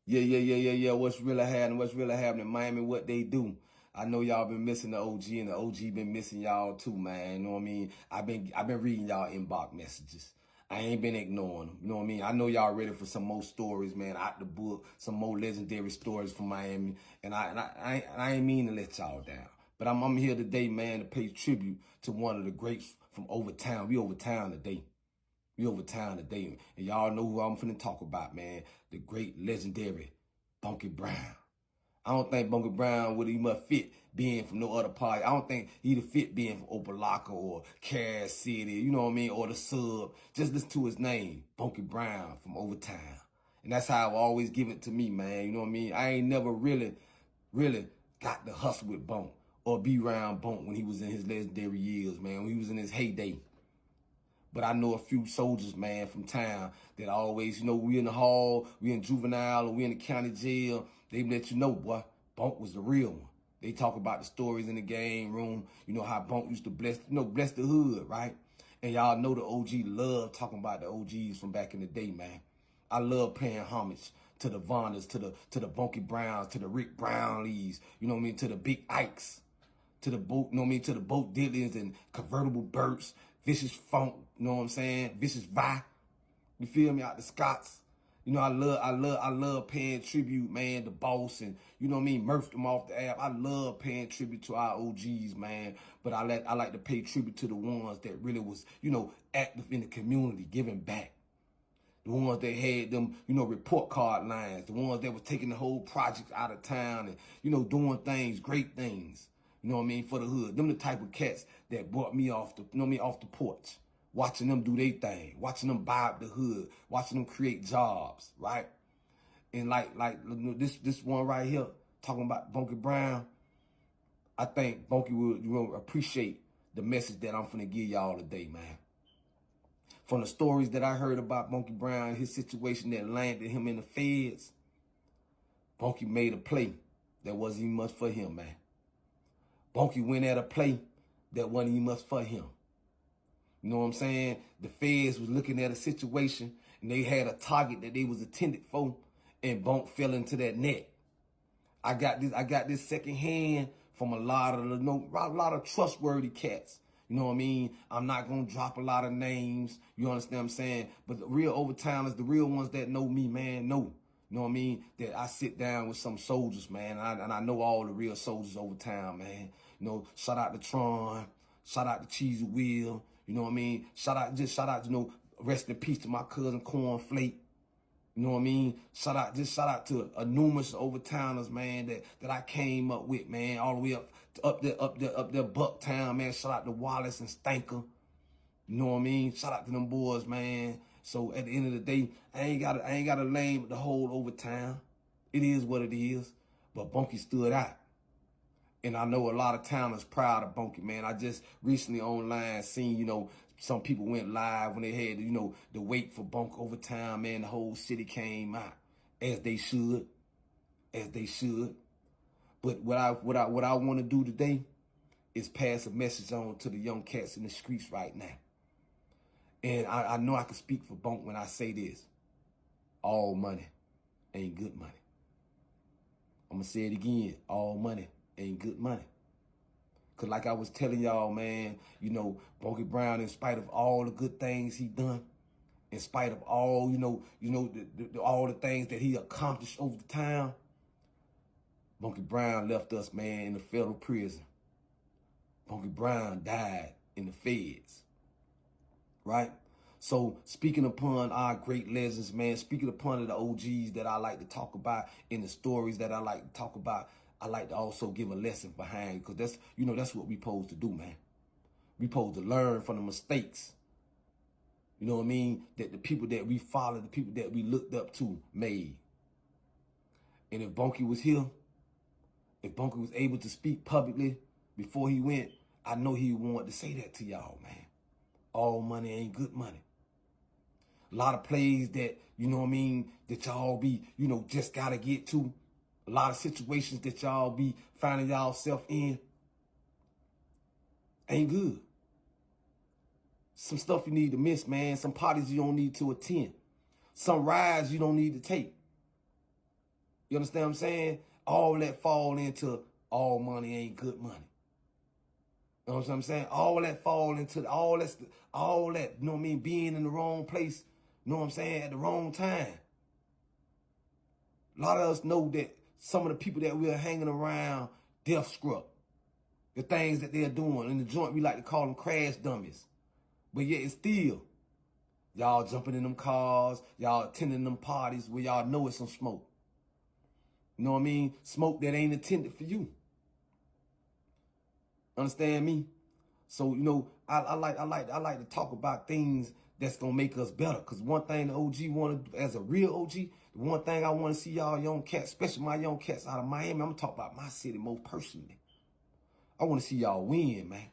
Yeah. What's really happening? What's really happening in Miami? What they do? I know y'all been missing the OG, and the OG been missing y'all too, man. You know what I mean? I've been reading y'all inbox messages. I ain't been ignoring them. You know what I mean? I know y'all ready for some more stories, man, out the book, some more legendary stories from Miami, and I ain't mean to let y'all down. But I'm here today, man, to pay tribute to one of the greats from over town. We over town today. We over town today. And y'all know who I'm finna talk about, man. The great legendary Bunky Brown. I don't think Bunky Brown would even fit being from no other party. I don't think he'd fit being from Opelika or Cass City, you know what I mean, or the sub. Just listen to his name, Bunky Brown from Overtown. And that's how I've always given it to me, man. You know what I mean? I ain't never really got to hustle with Bunk or be around Bunk when he was in his legendary years, man, when he was in his heyday. But I know a few soldiers, man, from town that always, we in the hall, we in juvenile, or we in the county jail. They let you know, boy, Bunk was the real one. They talk about the stories in the game room, how Bunk used to bless the hood, right? And y'all know the OG love talking about the OGs from back in the day, man. I love paying homage to the Vondas, to the Bunky Browns, to the Rick Brownlees, to the Big Ikes, to the boat, to the boat Dillions and convertible Burts, Vicious Funk, you know what I'm saying? Vicious Vi, you feel me? Out the Scots. I love paying tribute, man, to Boss and, Murph them off the app. I love paying tribute to our OGs, man. But I like to pay tribute to the ones that really was, active in the community, giving back. The ones that had them, report card lines. The ones that was taking the whole project out of town and, doing things, great things. You know what I mean? For the hood. Them the type of cats that brought me off the porch. Watching them do their thing. Watching them buy up the hood. Watching them create jobs, right? And like this one right here, talking about Bunky Brown, I think Bunky will appreciate the message that I'm finna give y'all today, man. From the stories that I heard about Bunky Brown, his situation that landed him in the feds, Bunky made a play that wasn't even much for him, man. Bunky went at a play that wasn't even much for him. You know what I'm saying? The feds was looking at a situation and they had a target that they was intended for, and Bunk fell into that net. I got this secondhand from a lot of trustworthy cats. You know what I mean? I'm not gonna drop a lot of names. You understand what I'm saying? But the real overtimers, the real ones that know me, man, know. You know what I mean? That I sit down with some soldiers, man, and I know all the real soldiers over town, man. Shout out to Tron, shout out to Cheesy Will. You know what I mean? Shout out, rest in peace to my cousin Cornflake. You know what I mean? Shout out to a numerous overtowners, man, that I came up with, man, all the way up there, Bucktown, man. Shout out to Wallace and Stanker. You know what I mean? Shout out to them boys, man. So at the end of the day, I ain't got a name the whole Overtown. It is what it is. But Bunky stood out. And I know a lot of towners proud of Bunky, man. I just recently online seen, some people went live when they had, the wait for Bunk Overtown, man. The whole city came out, as they should. But what I want to do today is pass a message on to the young cats in the streets right now. And I know I can speak for Bunk when I say this. All money ain't good money. I'm going to say it again. All money ain't good money. Because like I was telling y'all, man, Bunky Brown, in spite of all the good things he done, in spite of all, all the things that he accomplished over the town, Bunky Brown left us, man, in the federal prison. Bunky Brown died in the feds. Right? So speaking upon our great legends, man, speaking upon the OGs that I like to talk about in the stories that I like to talk about, I like to also give a lesson behind, because that's what we supposed to do, man. We supposed to learn from the mistakes. You know what I mean? That the people that we followed, the people that we looked up to made. And if Bunky was here, if Bunky was able to speak publicly before he went, I know he wanted to say that to y'all, man. All money ain't good money. A lot of plays that, that y'all be, just got to get to. A lot of situations that y'all be finding y'allself in ain't good. Some stuff you need to miss, man. Some parties you don't need to attend. Some rides you don't need to take. You understand what I'm saying? All that fall into all money ain't good money. You know what I'm saying? All that fall into all that, you know what I mean, being in the wrong place, you know what I'm saying, at the wrong time. A lot of us know that some of the people that we're hanging around, death scrub. The things that they're doing. In the joint, we like to call them crash dummies. But yet it's still, y'all jumping in them cars, y'all attending them parties where y'all know it's some smoke. You know what I mean? Smoke that ain't intended for you. Understand me? So, you know, I like to talk about things that's gonna make us better. Cause one thing the OG wanted, as a real OG, the one thing I want to see y'all young cats, especially my young cats out of Miami, I'm gonna talk about my city more personally. I want to see y'all win, man.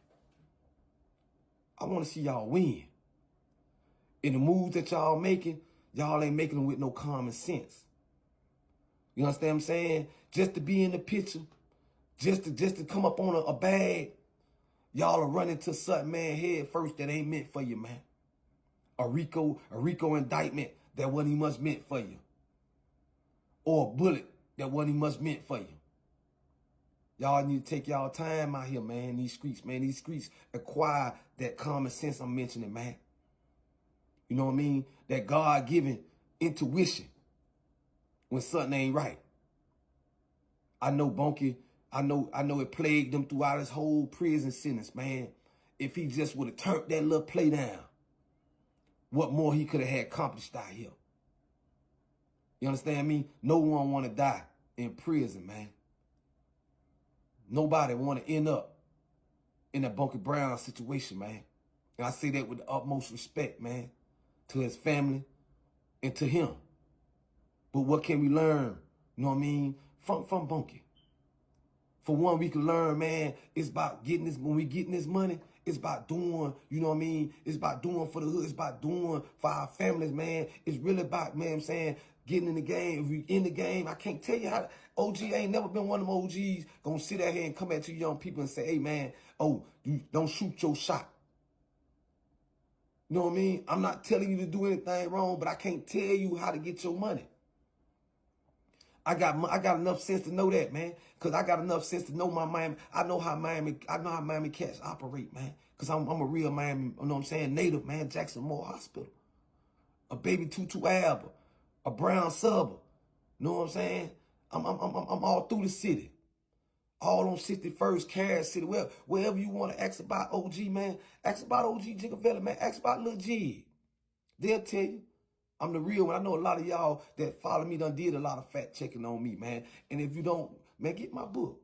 I want to see y'all win. In the moves that y'all making, y'all ain't making them with no common sense. You understand what I'm saying? Just to be in the picture, just to come up on a bag, y'all are running to something, man, head first that ain't meant for you, man. A RICO indictment that wasn't even much meant for you. Or a bullet that wasn't even much meant for you. Y'all need to take y'all time out here, man. These streets, man. These streets acquire that common sense I'm mentioning, man. You know what I mean? That God-given intuition when something ain't right. I know Bunky, I know it plagued him throughout his whole prison sentence, man. If he just would have turned that little play down, what more he could have had accomplished out here. You understand me? No one want to die in prison, man. Nobody want to end up in a Bunky Brown situation, man. And I say that with the utmost respect, man, to his family and to him. But what can we learn, you know what I mean, from Bunky? For one, we can learn, man, it's about getting this, when we getting this money, it's about doing, you know what I mean? It's about doing for the hood. It's about doing for our families, man. It's really about, man, I'm saying, getting in the game. If we in the game, I can't tell you how. OG ain't never been one of them OGs gonna sit out here and come at you young people and say, hey, man, oh, you don't shoot your shot. You know what I mean? I'm not telling you to do anything wrong, but I can't tell you how to get your money. I got enough sense to know that, man. Cause I got enough sense to know my Miami. I know how Miami cats operate, man. Cause I'm a real Miami, you know what I'm saying, native, man. Jackson Moore Hospital, a baby Tutu Alba, a brown subber. You know what I'm saying? I'm all through the city, all on 61st, Carrier City, wherever you want to ask about OG, man. Ask about OG Jigavella, man. Ask about Lil G. They'll tell you. I'm the real one. I know a lot of y'all that follow me done did a lot of fact checking on me, man. And if you don't, man, get my book.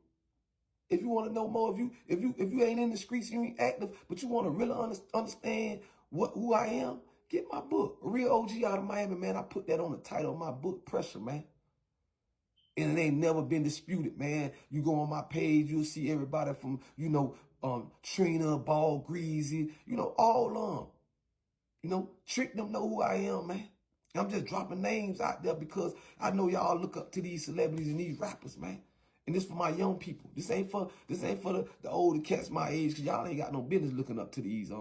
If you want to know more, if you ain't in the streets, you ain't active, but you want to really understand who I am, get my book. A real OG out of Miami, man. I put that on the title of my book, Pressure, man. And it ain't never been disputed, man. You go on my page, you'll see everybody from, you know, Trina, Ball, Greasy, you know, all of them. You know, Trick them know who I am, man. I'm just dropping names out there because I know y'all look up to these celebrities and these rappers, man. And this for my young people. This ain't for the older cats my age, because y'all ain't got no business looking up to these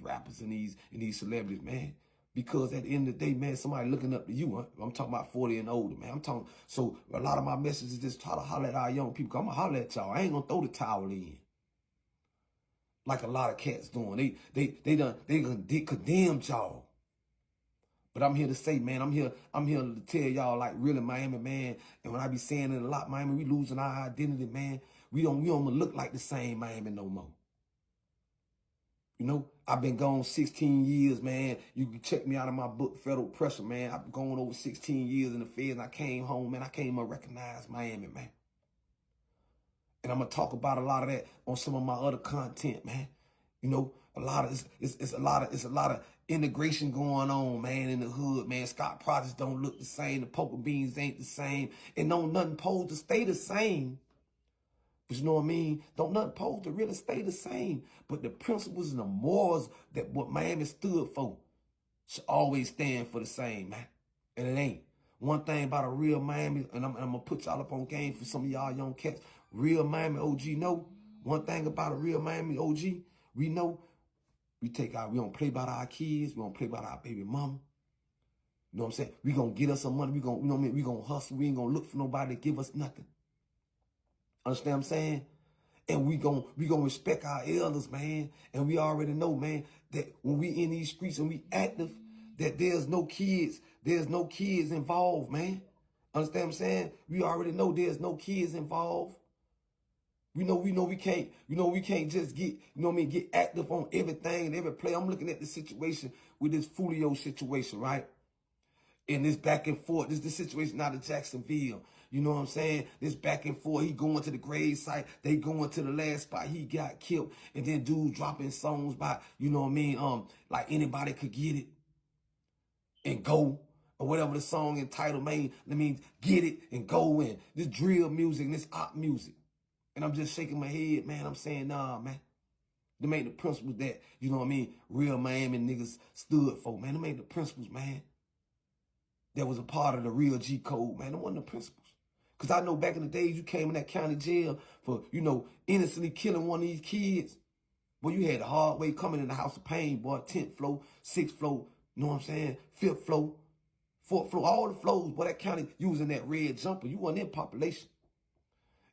rappers and these celebrities, man. Because at the end of the day, man, somebody looking up to you. Huh? I'm talking about 40 and older, man. So a lot of my messages just try to holler at our young people. I'm gonna holler at y'all. I ain't gonna throw the towel in like a lot of cats doing. They condemned y'all. But I'm here to say, man, I'm here to tell y'all, like, really, Miami, man. And when I be saying it a lot, Miami, we losing our identity, man. We don't look like the same Miami no more. You know, I've been gone 16 years, man. You can check me out of my book, Federal Pressure, man. I've been gone over 16 years in the feds, and I came home, man. I came to recognize Miami, man. And I'm gonna talk about a lot of that on some of my other content, man. You know, it's a lot of integration going on, man, in the hood, man. Scott products don't look the same. The poker beans ain't the same. And don't nothing pose to stay the same. But you know what I mean? Don't nothing pose to really stay the same. But the principles and the morals that what Miami stood for should always stand for the same, man. And it ain't. One thing about a real Miami, and I'm gonna put y'all up on game for some of y'all young cats. Real Miami OG know. One thing about a real Miami OG, we know we don't play about our kids, we don't play about our baby mama. You know what I'm saying? We gonna get us some money. We gonna, you know what I mean? We gonna hustle. We ain't gonna look for nobody to give us nothing. Understand what I'm saying? And we gonna respect our elders, man. And we already know, man, that when we in these streets and we active, that there's no kids involved, man. Understand what I'm saying? We already know there's no kids involved. We know we can't just get, you know what I mean, get active on everything and every play. I'm looking at the situation with this Fulio situation, right? And this back and forth, this situation out of Jacksonville. You know what I'm saying? This back and forth, he going to the grave site, they going to the last spot, he got killed. And then dude dropping songs by, you know what I mean, like anybody could get it and go. Or whatever the song entitled, man, that means get it and go in. This drill music and this op music. And I'm just shaking my head, man. I'm saying, nah, man. Them ain't the principles that, you know what I mean, real Miami niggas stood for, man. Them ain't the principles, man. That was a part of the real G code, man. Them wasn't the principles. Because I know back in the days you came in that county jail for, you know, innocently killing one of these kids. Boy, you had the hard way coming in the house of pain, boy. 10th floor, 6th floor, you know what I'm saying? 5th floor, 4th floor, all the floors. Boy, that county using that red jumper. You wasn't in population.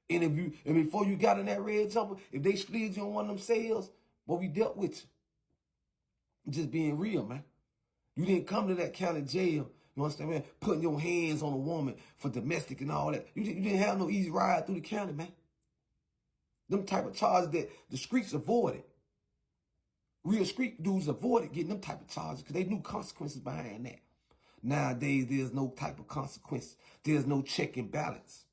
And before you got in that red jumper, if they slid you on one of them cells, boy, we dealt with you. Just being real, man. You didn't come to that county jail, you understand, man, putting your hands on a woman for domestic and all that. You didn't have no easy ride through the county, man. Them type of charges that the streets avoided. Real street dudes avoided getting them type of charges because they knew consequences behind that. Nowadays, there's no type of consequence. There's no check and balance.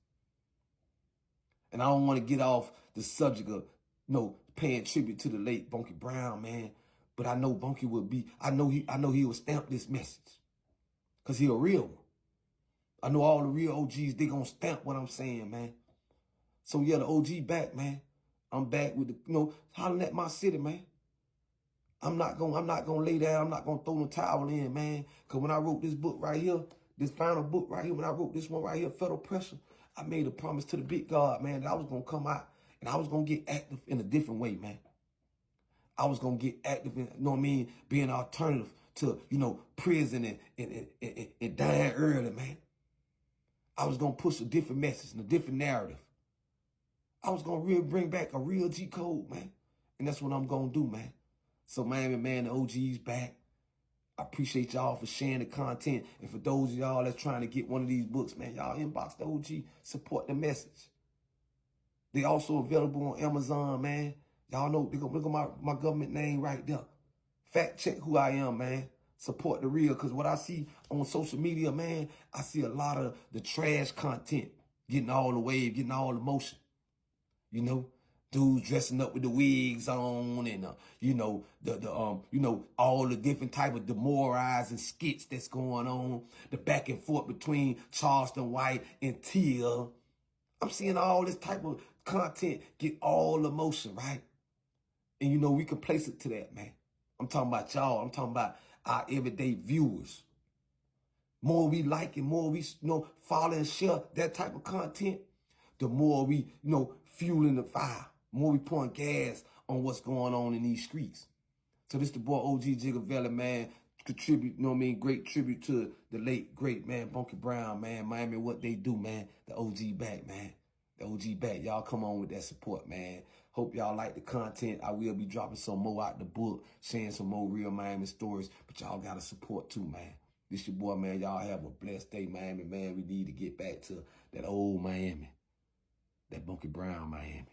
And I don't want to get off the subject of, you know, paying tribute to the late Bunky Brown, man. But I know Bunky would be, I know he would stamp this message. Because he a real one. I know all the real OGs, they gonna stamp what I'm saying, man. So yeah, the OG back, man. I'm back with the, you know, hollering at my city, man. I'm not gonna lay down, I'm not gonna throw no towel in, man. Cause when I wrote this book right here, this final book right here, when I wrote this one right here, Federal Pressure, I made a promise to the big God, man, that I was going to come out and I was going to get active in a different way, man. I was going to get active in, you know what I mean, being an alternative to, you know, prison and dying early, man. I was going to push a different message and a different narrative. I was going to really bring back a real G code, man. And that's what I'm going to do, man. So, Miami, man, the OG's back. I appreciate y'all for sharing the content. And for those of y'all that's trying to get one of these books, man, y'all inbox the OG, support the message. They also available on Amazon, man. Y'all know, look at my government name right there. Fact check who I am, man. Support the real, because what I see on social media, man, I see a lot of the trash content getting all the wave, getting all the motion. You know? Dudes dressing up with the wigs on and, you know, you know, all the different type of demoralizing skits that's going on. The back and forth between Charleston White and Tia. I'm seeing all this type of content get all the motion, right? And, you know, we can place it to that, man. I'm talking about y'all. I'm talking about our everyday viewers. More we like and more we, you know, follow and share that type of content, the more we, you know, fueling the fire. More we pouring gas on what's going on in these streets. So this the boy OG Jigga Valley, man. Contribute, you know what I mean? Great tribute to the late, great, man, Bunky Brown, man. Miami, what they do, man. The OG back, man. The OG back. Y'all come on with that support, man. Hope y'all like the content. I will be dropping some more out the book, sharing some more real Miami stories. But y'all got to support too, man. This your boy, man. Y'all have a blessed day, Miami, man. We need to get back to that old Miami. That Bunky Brown Miami.